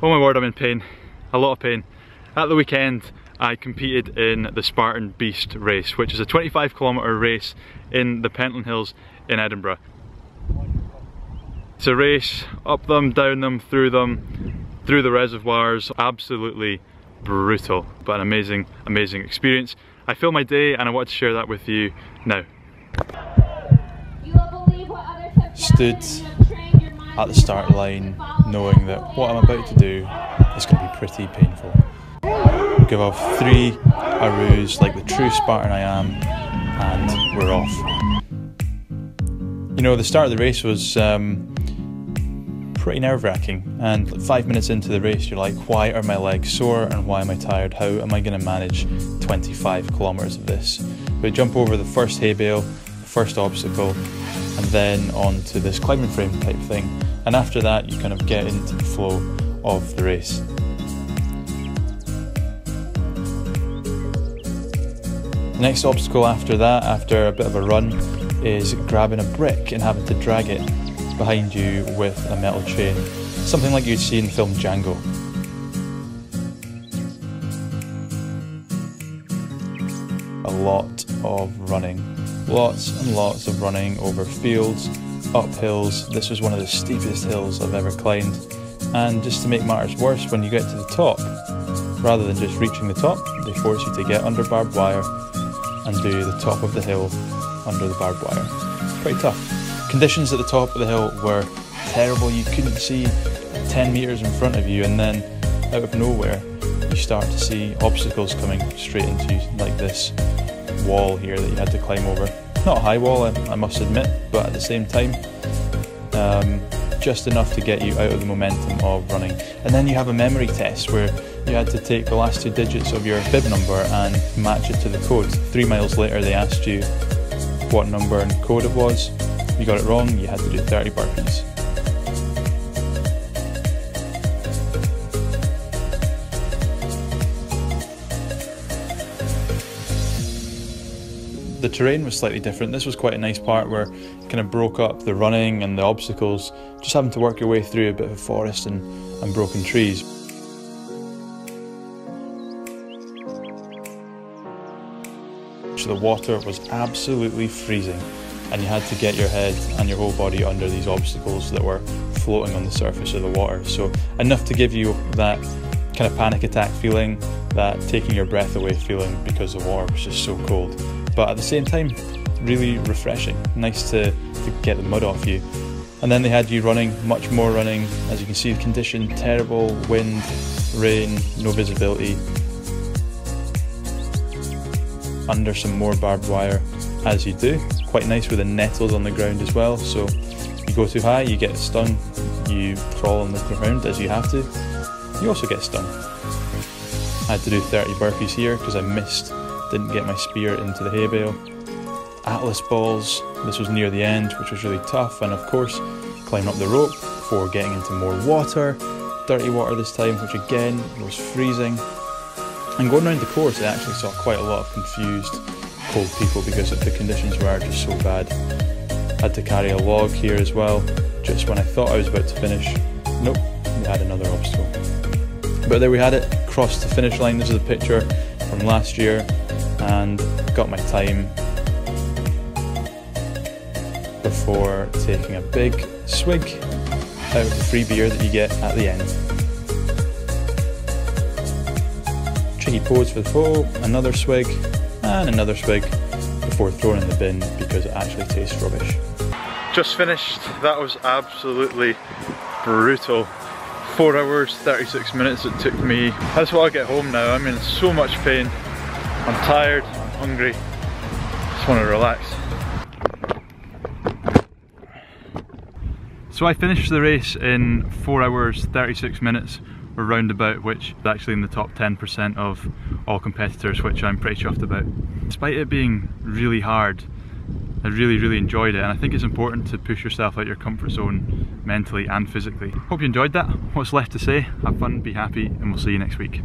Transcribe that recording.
Oh my word, I'm in pain. A lot of pain. At the weekend, I competed in the Spartan Beast race, which is a 25-kilometre race in the Pentland Hills in Edinburgh. It's a race up them, down them, through the reservoirs. Absolutely brutal, but an amazing, amazing experience. I filmed my day and I want to share that with you now. Stood at the start line knowing that what I'm about to do is going to be pretty painful. Give off 3 aroos like the true Spartan I am, and we're off. You know, the start of the race was pretty nerve-wracking, and 5 minutes into the race you're like, why are my legs sore and why am I tired? How am I going to manage 25 kilometres of this? We jump over the first hay bale, the first obstacle, and then onto this climbing frame type thing, and after that you kind of get into the flow of the race. The next obstacle after that, after a bit of a run, is grabbing a brick and having to drag it behind you with a metal chain, something like you'd see in the film Django. A lot of running, lots and lots of running over fields, up hills. This was one of the steepest hills I've ever climbed, and just to make matters worse, when you get to the top, rather than just reaching the top, they force you to get under barbed wire and do the top of the hill under the barbed wire. It's pretty tough. Conditions at the top of the hill were terrible. You couldn't see 10 metres in front of you, and then out of nowhere you start to see obstacles coming straight into you, like this wall here that you had to climb over. Not a high wall, I must admit, but at the same time just enough to get you out of the momentum of running. And then you have a memory test where you had to take the last 2 digits of your bib number and match it to the code. 3 miles later they asked you what number and code it was. If you got it wrong, you had to do 30 burpees. The terrain was slightly different. This was quite a nice part where you kind of broke up the running and the obstacles, just having to work your way through a bit of a forest and broken trees. The water was absolutely freezing, and you had to get your head and your whole body under these obstacles that were floating on the surface of the water. So enough to give you that kind of panic attack feeling, that taking your breath away feeling, because the water was just so cold. But at the same time, really refreshing. Nice to get the mud off you. And then they had you running, much more running. As you can see, the condition terrible, wind, rain, no visibility. Under some more barbed wire, as you do. Quite nice with the nettles on the ground as well, so you go too high, you get stung. You crawl on the ground as you have to, you also get stung. I had to do 30 burpees here because I didn't get my spear into the hay bale. Atlas balls, this was near the end, which was really tough, and of course climbing up the rope before getting into more water, dirty water this time, which again was freezing. And going around the course, I actually saw quite a lot of confused, cold people because the conditions were just so bad. Had to carry a log here as well, just when I thought I was about to finish. Nope, we had another obstacle. But there we had it, crossed the finish line. This is a picture from last year, and got my time before taking a big swig out of the free beer that you get at the end. Tricky pose for the photo, another swig, and another swig before throwing in the bin because it actually tastes rubbish. Just finished, that was absolutely brutal. 4 hours, 36 minutes it took me. I just want to get home now, I'm in so much pain. I'm tired, I'm hungry, just want to relax. So I finished the race in 4 hours, 36 minutes. Or roundabout, which is actually in the top 10% of all competitors, which I'm pretty chuffed about. Despite it being really hard, I really enjoyed it, and I think it's important to push yourself out your comfort zone mentally and physically. Hope you enjoyed that. What's left to say? Have fun, be happy, and we'll see you next week.